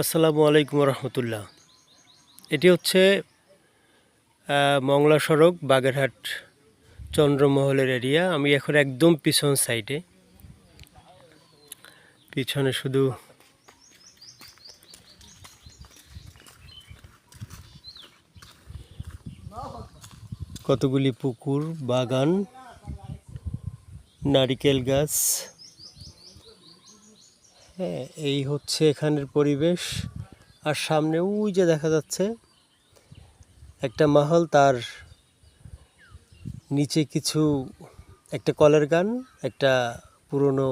আসসালামু আলাইকুম রহমতুল্লাহ। এটি হচ্ছে মংলা সড়ক বাগেরহাট চন্দ্রমহলের এরিয়া। আমি এখন একদম পিছন সাইডে, পিছনে শুধু কতগুলি পুকুর, বাগান, নারিকেল গাছ। হ্যাঁ, এই হচ্ছে এখানের পরিবেশ। আর সামনে ওই যে দেখা যাচ্ছে একটা মহল, তার নিচে কিছু একটা কলের গান, একটা পুরনো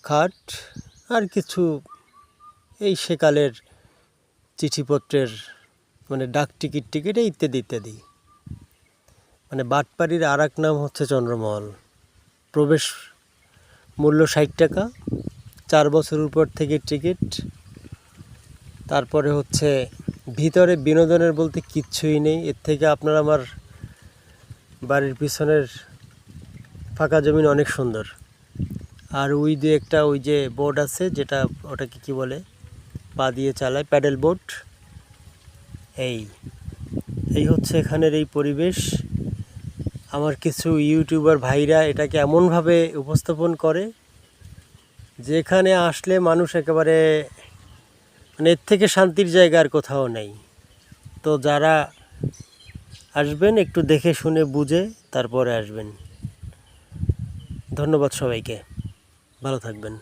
খাট, আর কিছু এই সেকালের চিঠিপত্রের মানে ডাক টিকিট ইত্যাদি ইত্যাদি। মানে বাটপাড়ির আর এক নাম হচ্ছে চন্দ্রমহল। প্রবেশ মূল্য ৬০ টাকা, ৪ বছর উপর থেকে টিকিট। তারপরে হচ্ছে ভিতরে বিনোদনের বলতে কিচ্ছুই নেই। এর থেকে আপনার আমার বাড়ির পিছনের ফাঁকা জমিন অনেক সুন্দর। আর ওই দিয়ে একটা ওই যে বোর্ড আছে, যেটা ওটাকে কি বলে, পা দিয়ে চালায়, প্যাডেল বোট। এই হচ্ছে এখানের এই পরিবেশ। আমার কিছু ইউটিউবার ভাইরা এটাকে এমনভাবে উপস্থাপন করে যেখানে আসলে মানুষ একেবারে মানে এর থেকে শান্তির জায়গা আর কোথাও নেই। তো যারা আসবেন একটু দেখে শুনে বুঝে তারপরে আসবেন। ধন্যবাদ সবাইকে, ভালো থাকবেন।